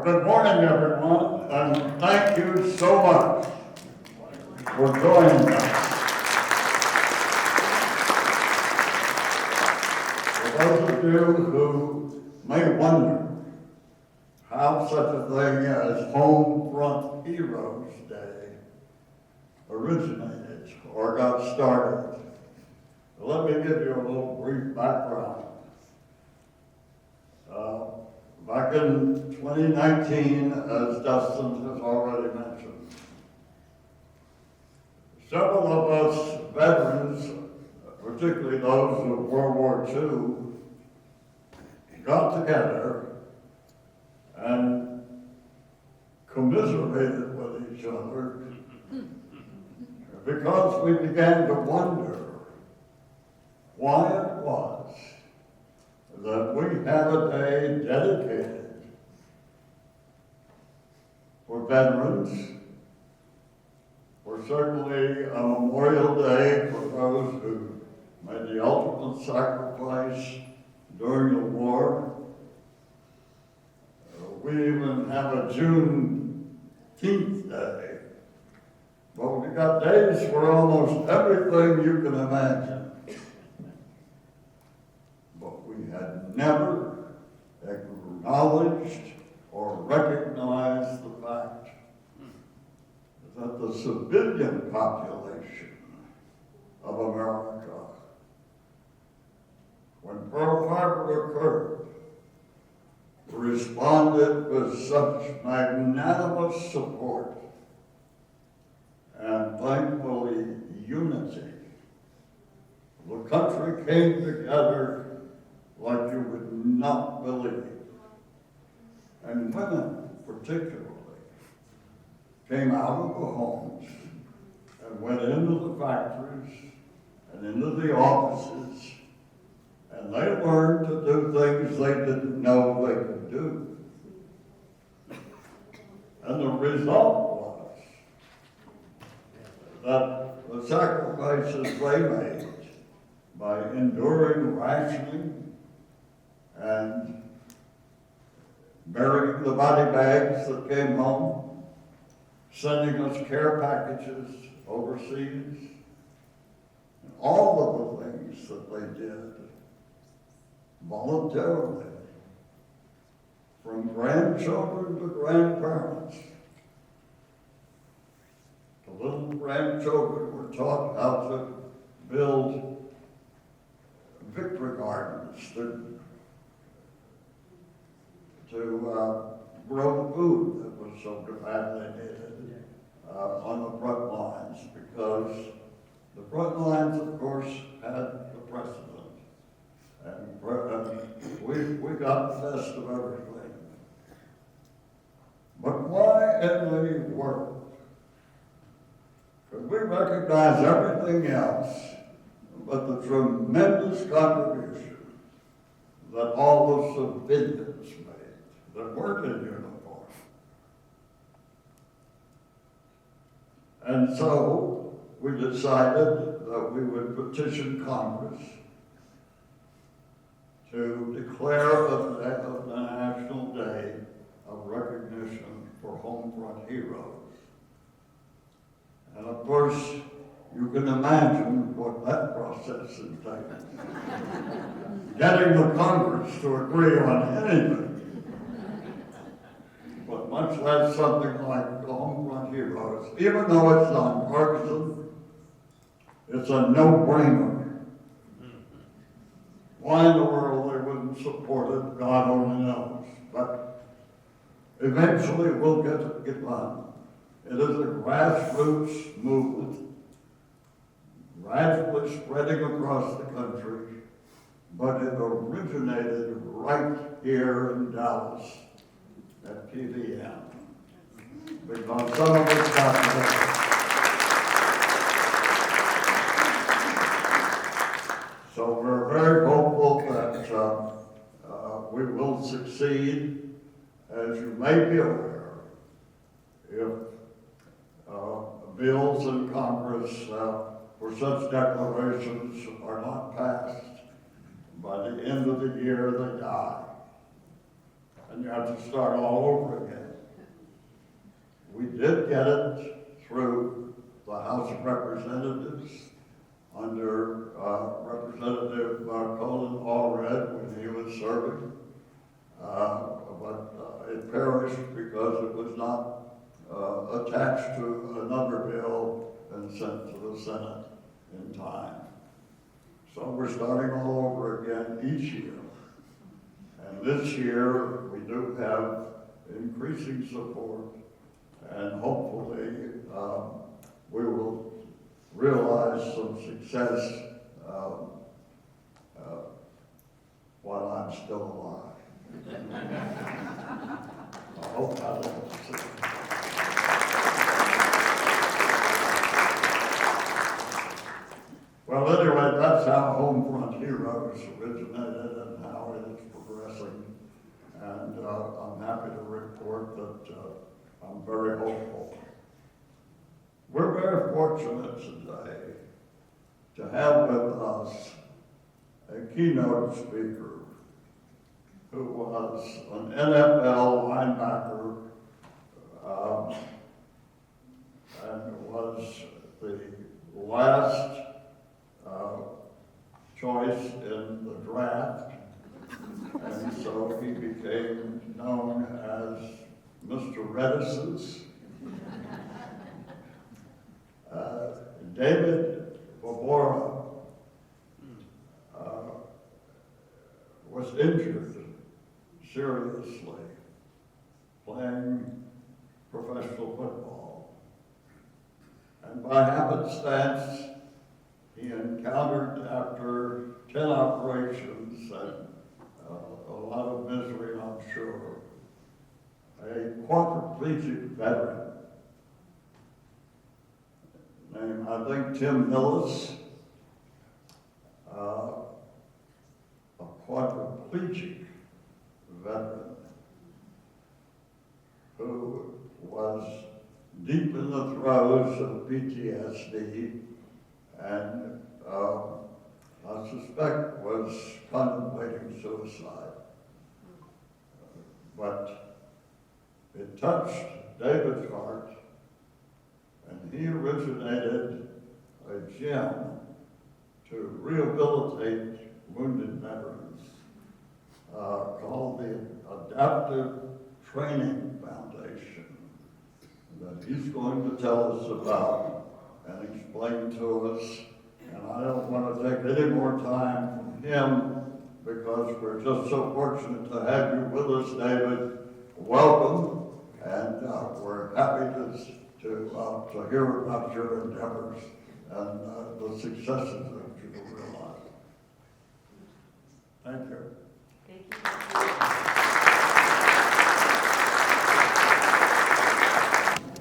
Good morning, everyone, and thank you so much for joining us. For those of you who may wonder how such a thing as Home Front Heroes Day originated or got started, let me give you a little brief background. Back in 2019, as Dustin has already mentioned, several of us veterans, particularly those of World War II, got together and commiserated with each other because we began to wonder why it was that we had a day dedicated for veterans, for certainly a memorial day for those who made the ultimate sacrifice during the war. We even have a Juneteenth day. But we got days for almost everything you can imagine. We had never acknowledged or recognized the fact that the civilian population of America, when Pearl Harbor occurred, responded with such magnanimous support and thankfully unity. The country came together like you would not believe. And women, particularly, came out of the homes and went into the factories and into the offices, and they learned to do things they didn't know they could do. And the result was that the sacrifices they made by enduring rationing and burying the body bags that came home, sending us care packages overseas, and all of the things that they did voluntarily, from grandchildren to grandparents. The little grandchildren were taught how to build victory gardens to grow the food that was so badly needed on the front lines, because the front lines, of course, had the precedent. And we got the best of everything. But why in the world could we recognize everything else but the tremendous contribution that all the civilians made that weren't in uniform? And so we decided that we would petition Congress to declare a National Day of Recognition for Homefront Heroes. And of course, you can imagine what that process entailed. Getting the Congress to agree on anything, but much less something like the Homefront Heroes. Even though it's nonpartisan, it's a no-brainer. Why in the world they wouldn't support it, God only knows. But eventually we'll get done. It is a grassroots movement, gradually spreading across the country, but it originated right here in Dallas at PVM, because some of us got together. So we're very hopeful that we will succeed. As you may be aware, if bills in Congress for such declarations are not passed, by the end of the year they die. And and you have to start all over again. We did get it through the House of Representatives under Representative Colin Allred when he was serving, but it perished because it was not attached to another bill and sent to the Senate in time. So we're starting all over again each year. And this year, we do have increasing support, and hopefully we will realize some success while I'm still alive. I hope that will succeed. Well, anyway, that's how Homefront Heroes originated and how it is progressing. And I'm happy to report that I'm very hopeful. We're very fortunate today to have with us a keynote speaker who was an NFL linebacker and was the last choice in the draft, and so he became known as Mr. Reticence. David Vobora was injured seriously playing professional football, and by happenstance he encountered, after 10 operations and a lot of misery, I'm sure, a quadriplegic veteran named, I think, Tim Millis, a quadriplegic veteran who was deep in the throes of PTSD and I suspect was contemplating suicide. But it touched David's heart, and he originated a gym to rehabilitate wounded veterans called the Adaptive Training Foundation that he's going to tell us about and explain to us. And I don't want to take any more time from him because we're just so fortunate to have you with us, David. Welcome, and we're happy to hear about your endeavors and the successes that you realize. Thank you. Thank you.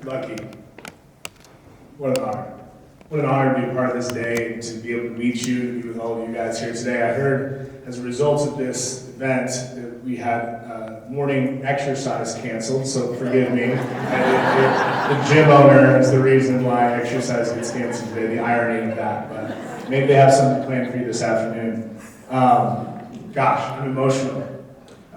Lucky. What an honor. What an honor to be a part of this day and to be able to meet you, to be with all of you guys here today. I heard as a result of this event that we had morning exercise canceled, so forgive me. The gym owner is the reason why exercise gets canceled today, the irony of that, but maybe they have something planned for you this afternoon. Gosh, I'm emotional.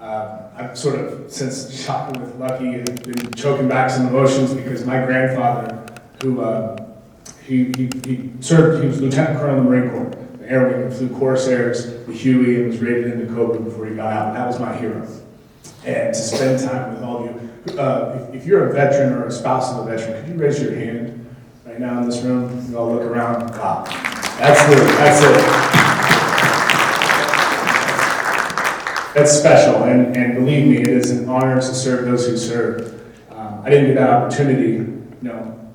I've sort of, since shopping with Lucky, have been choking back some emotions because my grandfather, who he served, he was Lieutenant Colonel in the Marine Corps, the Air Wing, and flew Corsairs, the Huey, and was rated into Cobra before he got out, and that was my hero. And to spend time with all of you, if you're a veteran or a spouse of a veteran, could you raise your hand right now in this room? You all look around. Wow, that's it. That's special, and believe me, it is an honor to serve those who serve. I didn't get that opportunity.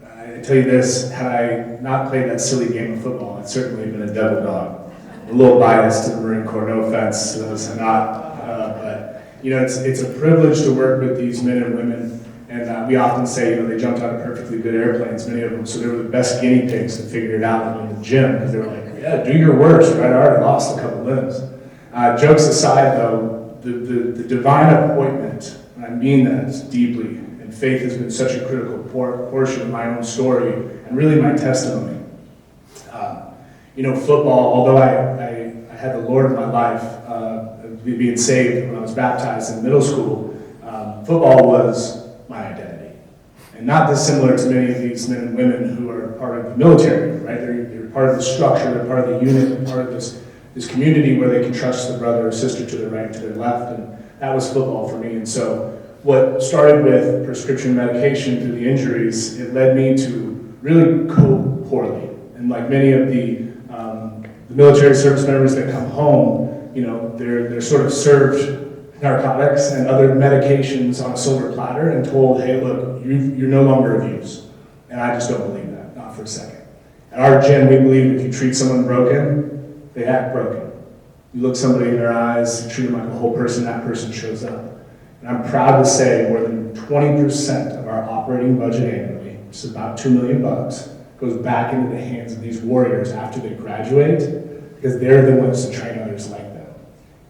I tell you this, had I not played that silly game of football, I'd certainly been a devil dog. I'm a little biased to the Marine Corps, no offense to those who are not, but it's a privilege to work with these men and women, and we often say, they jumped out of perfectly good airplanes, many of them, so they were the best guinea pigs to figure it out in the gym, because they were like, yeah, do your worst, right? I already lost a couple limbs. Jokes aside, though, the divine appointment, and I mean that deeply, and faith has been such a critical portion of my own story, and really my testimony. Football, although I had the Lord in my life, being saved when I was baptized in middle school, football was my identity. And not dissimilar to many of these men and women who are part of the military, right? They're part of the structure, they're part of the unit, they're part of this community where they can trust the brother or sister to their right, to their left, and that was football for me. And so what started with prescription medication through the injuries, it led me to really cope poorly. And like many of the military service members that come home, you know, they're sort of served narcotics and other medications on a silver platter and told, hey, look, you're no longer of use. And I just don't believe that, not for a second. At our gym, we believe if you treat someone broken, they act broken. You look somebody in their eyes, you treat them like a whole person, that person shows up. And I'm proud to say more than 20% of our operating budget annually, which is about $2 million, goes back into the hands of these warriors after they graduate, because they're the ones to train others like them.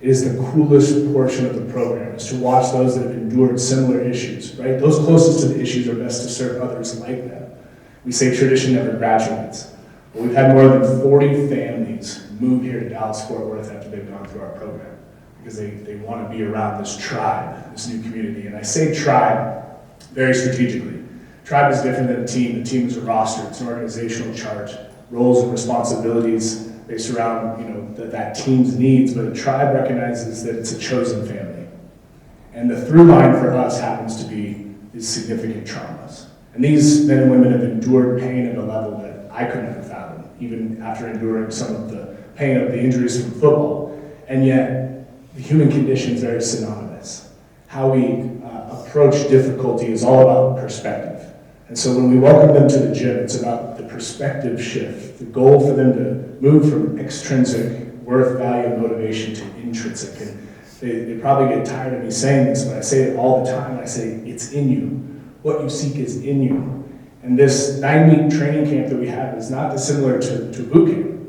It is the coolest portion of the program, is to watch those that have endured similar issues, right? Those closest to the issues are best to serve others like them. We say tradition never graduates. But we've had more than 40 families move here to Dallas-Fort Worth after they've gone through our program, because they want to be around this tribe, this new community. And I say tribe very strategically. Tribe is different than a team. The team is a roster. It's an organizational chart, roles and responsibilities based around, you know, that team's needs, but a tribe recognizes that it's a chosen family. And the through line for us happens to be these significant traumas. And these men and women have endured pain at a level that I couldn't have fathomed, even after enduring some of the pain of the injuries from football. And yet, the human condition is very synonymous. How we approach difficulty is all about perspective. And so when we welcome them to the gym, it's about the perspective shift, the goal for them to move from extrinsic worth, value, and motivation to intrinsic. And they probably get tired of me saying this, but I say it all the time. I say, it's in you. What you seek is in you. And this 9-week training camp that we have is not dissimilar to boot camp.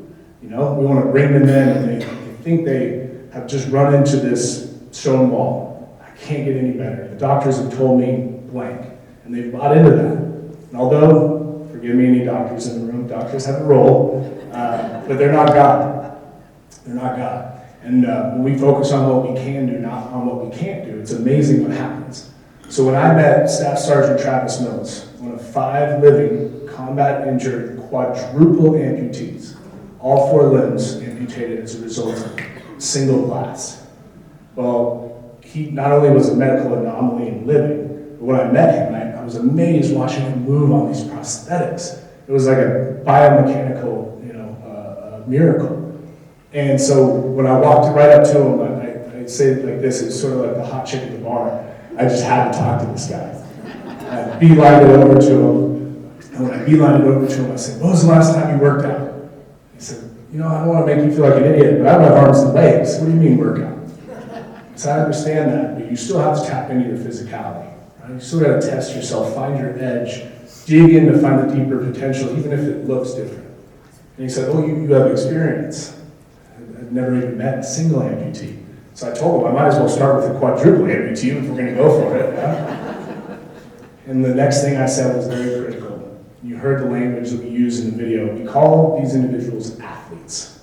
You know, we want to bring them in, and they think they have just run into this stone wall. I can't get any better. The doctors have told me blank, and they've bought into that. And although, forgive me any doctors in the room, doctors have a role, but they're not God. They're not God. And when we focus on what we can do, not on what we can't do, it's amazing what happens. So when I met Staff Sergeant Travis Mills, one of 5 living, combat-injured, quadruple amputees, all 4 limbs amputated as a result of a single blast. Well, he not only was a medical anomaly and living, but when I met him, I was amazed watching him move on these prosthetics. It was like a biomechanical, miracle. And so when I walked right up to him, I'd say it like this, it's sort of like the hot chick at the bar. I just had to talk to this guy. I beelined it over to him, and when I beelined it over to him, I said, when was the last time you worked out? He said, I don't want to make you feel like an idiot, but I don't have arms and legs. What do you mean workout? So I understand that, but you still have to tap into your physicality. Right? You still got to test yourself, find your edge, dig in to find the deeper potential, even if it looks different. And he said, you have experience. I've never even met a single amputee. So I told him I might as well start with a quadruple amputee if we're going to go for it. Yeah? And the next thing I said was very critical. You heard the language that we use in the video. We call these individuals athletes.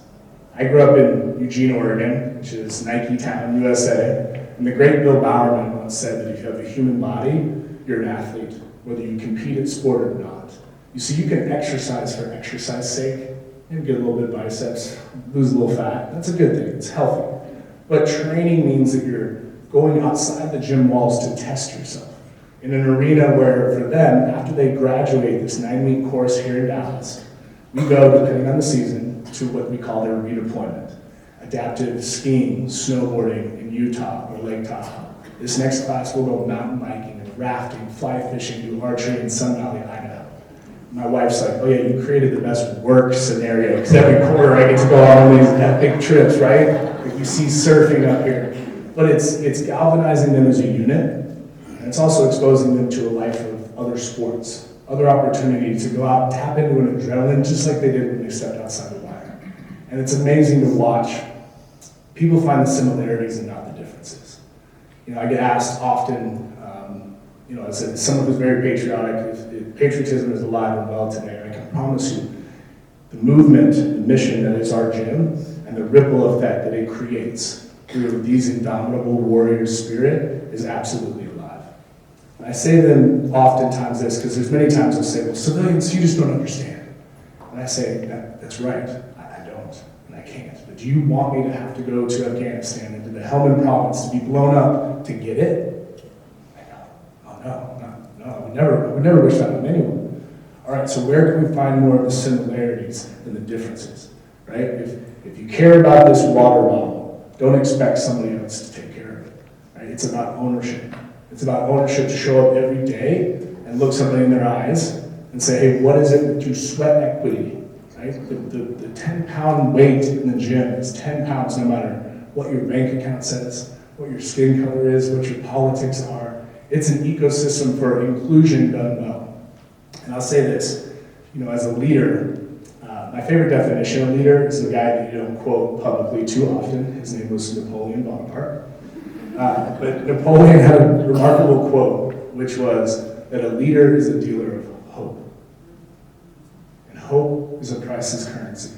I grew up in Eugene, Oregon, which is Nike Town, USA. And the great Bill Bowerman once said that if you have a human body, you're an athlete, whether you compete at sport or not. You see, you can exercise for exercise's sake, maybe get a little bit of biceps, lose a little fat. That's a good thing, it's healthy. But training means that you're going outside the gym walls to test yourself in an arena where, for them, after they graduate this 9-week course here in Dallas, we go, depending on the season, to what we call their redeployment. Adaptive skiing, snowboarding in Utah or Lake Tahoe. This next class will go mountain biking and rafting, fly fishing, do archery in Sun Valley, Idaho. My wife's like, oh yeah, you created the best work scenario, because every quarter I get to go on these epic trips, right? Like you see surfing up here. But it's galvanizing them as a unit, and it's also exposing them to a life of other sports, other opportunities to go out, tap into an adrenaline, just like they did when they stepped outside the wire. And it's amazing to watch. People find the similarities and not the differences. I get asked often, as someone who's very patriotic, if patriotism is alive and well today, I can promise you, the movement, the mission that is our gym, and the ripple effect that it creates through these indomitable warrior spirit is absolutely alive. And I say to them oftentimes this, because there's many times they'll say, well, civilians, you just don't understand. And I say, that's right, I don't, and I can't. But do you want me to have to go to Afghanistan, into the Helmand province, to be blown up to get it? I go, oh no, I would never wish that on anyone. All right, so where can we find more of the similarities than the differences, right? If you care about this water bottle, don't expect somebody else to take care of it, right? It's about ownership. It's about ownership to show up every day and look somebody in their eyes and say, hey, what is it that you sweat equity, right? The 10-pound weight in the gym is 10 pounds no matter what your bank account says, what your skin color is, what your politics are. It's an ecosystem for inclusion done well. And I'll say this, as a leader, my favorite definition of leader is the guy that you don't quote publicly too often. His name was Napoleon Bonaparte. But Napoleon had a remarkable quote, which was that a leader is a dealer of hope. And hope is a priceless currency.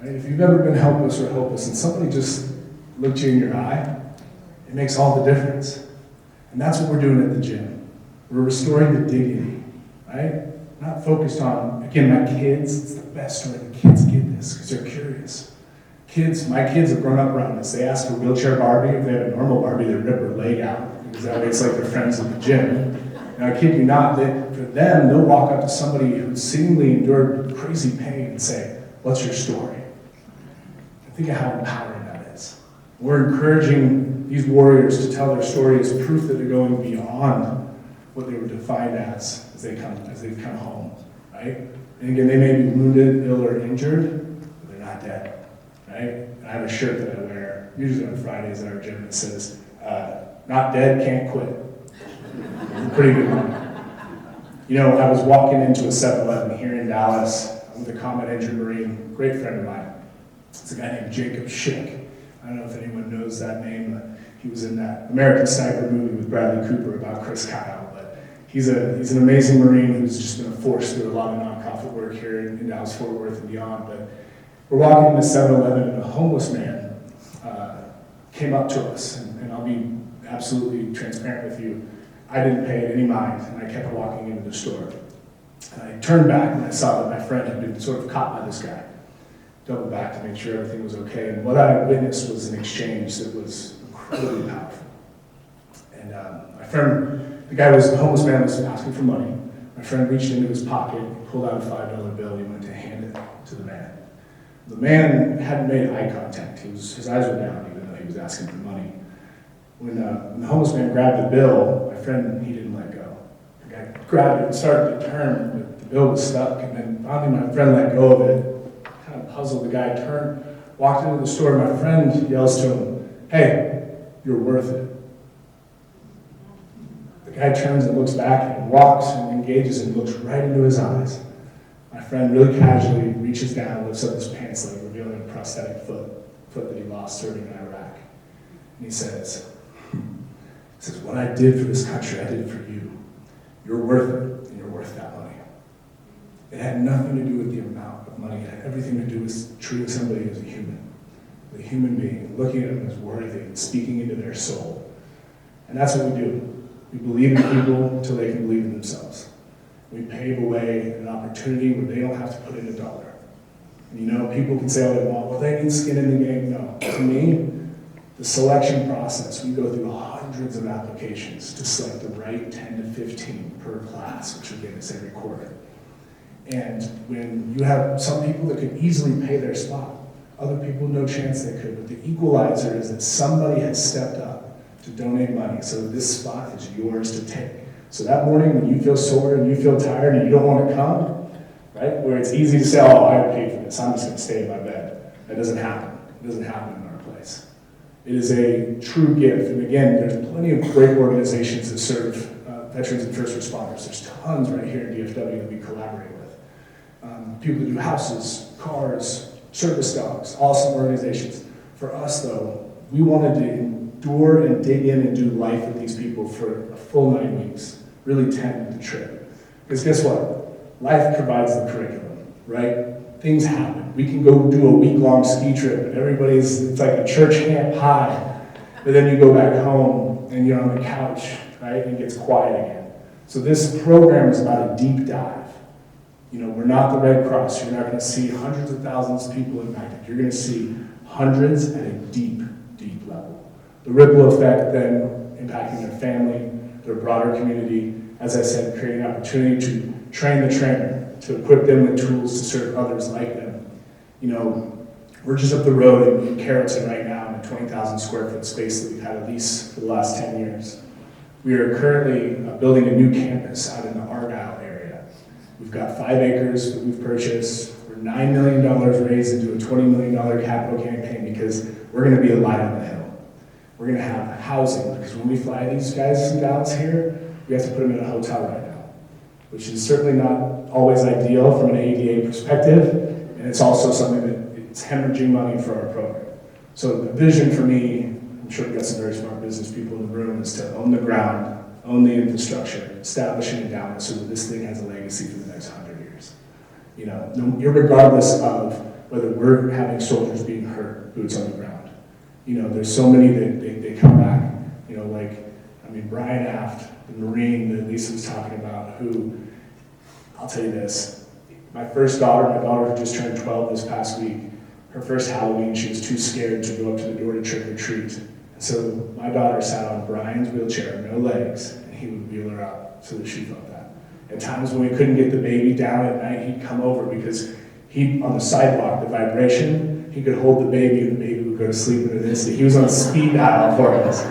Right? If you've ever been helpless or hopeless and somebody just looked you in your eye, it makes all the difference. And that's what we're doing at the gym. We're restoring the dignity, right? Not focused on, again, my kids. It's the best story. The kids get this because they're curious. My kids have grown up around this. They ask a wheelchair Barbie. If they have a normal Barbie, they rip her leg out because that way it's like their friends at the gym. Now, I kid you not, for them, they'll walk up to somebody who's seemingly endured crazy pain and say, what's your story? And think of how empowering that is. We're encouraging these warriors to tell their story as proof that they're going beyond what they were defined as they come home, right? And again, they may be wounded, ill, or injured, but they're not dead, right? And I have a shirt that I wear, usually on Fridays at our gym, that says, not dead, can't quit. It's a pretty good one. I was walking into a 7-Eleven here in Dallas with a combat injured Marine, great friend of mine. It's a guy named Jacob Schick. I don't know if anyone knows that name, but he was in that American Sniper movie with Bradley Cooper about Chris Kyle. But he's an amazing Marine who's just been a force through a lot of nonprofit work here in Dallas, Fort Worth, and beyond. But we're walking into 7-Eleven, and a homeless man came up to us, and I'll be absolutely transparent with you. I didn't pay it any mind, and I kept walking into the store. And I turned back, and I saw that my friend had been sort of caught by this guy. Doubled back to make sure everything was okay, and what I witnessed was an exchange that was incredibly powerful. And my friend, the homeless man was asking for money. My friend reached into his pocket, pulled out a $5 bill, and he went to hand it to the man. The man hadn't made eye contact. His eyes were down, even though he was asking for money. When the homeless man grabbed the bill, my friend, he didn't let go. The guy grabbed it and started to turn, but the bill was stuck, and then finally my friend let go of it. Kind of puzzled. The guy turned, walked into the store, and my friend yells to him, hey, you're worth it. The guy turns and looks back and walks and engages and looks right into his eyes. My friend really casually reaches down and lifts up his pants leg, revealing a prosthetic foot that he lost serving in Iraq. And he says, what I did for this country, I did it for you. You're worth it, and you're worth that money. It had nothing to do with the amount of money. It had everything to do with treating somebody as a human being, looking at them as worthy and speaking into their soul. And that's what we do. We believe in people until they can believe in themselves. We pave a way, an opportunity where they don't have to put in $1. And people can say all they want, well, they need skin in the game. No, to me, the selection process, we go through hundreds of applications to select the right 10 to 15 per class, which again is every quarter. And when you have some people that could easily pay their spot, other people, no chance they could. But the equalizer is that somebody has stepped up to donate money so that this spot is yours to take. So that morning when you feel sore and you feel tired and you don't want to come, right, where it's easy to say, oh, I paid for this, I'm just going to stay in my bed. That doesn't happen. It doesn't happen in our place. It is a true gift. And again, there's plenty of great organizations that serve veterans and first responders. There's tons right here in DFW that we collaborate with. People that do houses, cars, service dogs, awesome organizations. For us, though, we wanted to endure and dig in and do life with these people for a full 9 weeks, really 10 with the trip. Because guess what? Life provides the curriculum, right? Things happen. We can go do a week-long ski trip, and it's like a church camp high. But then you go back home, and you're on the couch, right? And it gets quiet again. So this program is about a deep dive. You know, we're not the Red Cross. You're not going to see hundreds of thousands of people impacted. You're going to see hundreds at a deep, deep level. The ripple effect then impacting their family, their broader community. As I said, creating an opportunity to train the trainer, to equip them with tools to serve others like them. You know, we're just up the road in Carrollton right now in a 20,000 square foot space that we've had at least for the last 10 years. We are currently building a new campus out in the Argyle area. We've got 5 acres that we've purchased. We're $9 million raised into a $20 million capital campaign because we're going to be a light on the hill. We're going to have housing, because when we fly these guys and gals here, we have to put them in a hotel right now, which is certainly not always ideal from an ADA perspective, and it's also something that it's hemorrhaging money for our program. So the vision for me, I'm sure we've got some very smart business people in the room, is to own the ground, own the infrastructure, establish an endowment so that this thing has a legacy for the next 100 years. You know, irregardless of whether we're having soldiers being hurt, boots on the ground. You know, there's so many that they come back, you know, like, I mean, Brian Aft, the Marine that Lisa was talking about, who, I'll tell you this, my daughter who just turned 12 this past week, her first Halloween, she was too scared to go up to the door to trick or treat. And so my daughter sat on Brian's wheelchair, no legs, and he would wheel her out so that she felt that. At times when we couldn't get the baby down at night, he'd come over because on the sidewalk, the vibration, he could hold the baby and the baby would go to sleep in an instant. He was on speed dial for us.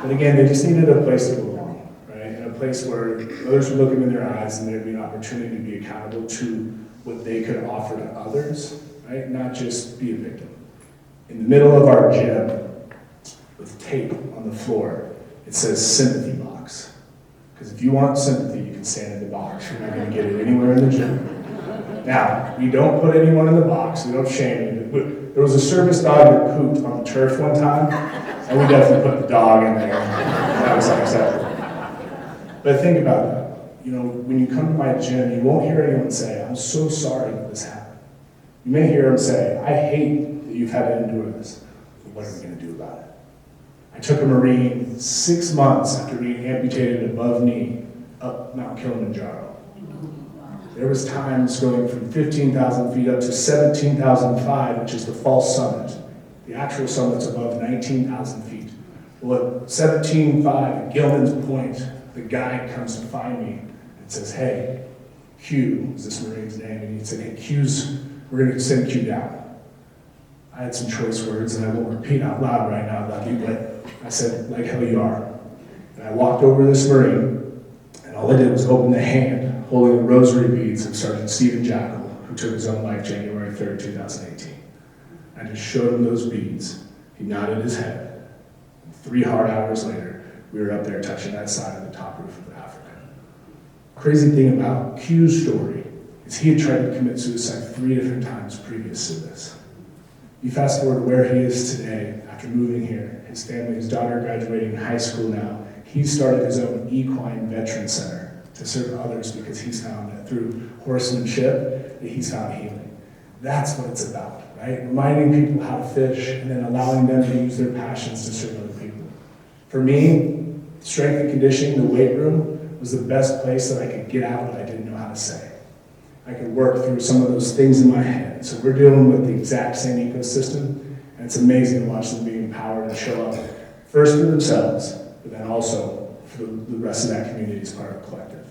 But again, they just needed a place to belong, right? And a place where others would look them in their eyes and there'd be an opportunity to be accountable to what they could offer to others, right? Not just be a victim. In the middle of our gym, with tape on the floor, it says sympathy box. Because if you want sympathy, you can stand in the box. You're not going to get it anywhere in the gym. Now, we don't put anyone in the box. We don't shame you. There was a service dog that pooped on the turf one time, and we definitely put the dog in there. That was unacceptable. But think about that. You know, when you come to my gym, you won't hear anyone say, "I'm so sorry that this happened." You may hear them say, "I hate that you've had to endure this, but what are we going to do about it?" I took a Marine 6 months after being amputated above knee up Mount Kilimanjaro. There was times going from 15,000 feet up to 17,005, which is the false summit. The actual summit's above 19,000 feet. Well, at 17,500 at Gilman's Point, the guide comes to find me and says, "Hey, Q," is this Marine's name, and he said, "Hey, Q's, we're going to send Q down." I had some choice words, and I won't repeat out loud right now, Lucky, but I said, "Like hell you are." And I walked over to this Marine, and all I did was open the hand holding the rosary beads of Sergeant Stephen Jackal, who took his own life January 3rd, 2018. I just showed him those beads. He nodded his head. 3 hard hours later, we were up there touching that side of the top roof of Africa. Crazy thing about Q's story is he had tried to commit suicide 3 different times previous to this. You fast forward to where he is today after moving here. His family, his daughter graduating high school now. He started his own equine veteran center to serve others because he's found that through horsemanship that he's found healing. That's what it's about, right? Reminding people how to fish and then allowing them to use their passions to serve other people. For me, strength and conditioning, the weight room, was the best place that I could get out what I didn't know how to say. I could work through some of those things in my head. So we're dealing with the exact same ecosystem, and it's amazing to watch them being empowered and show up first for themselves, but then also for the rest of that community as part of a collective.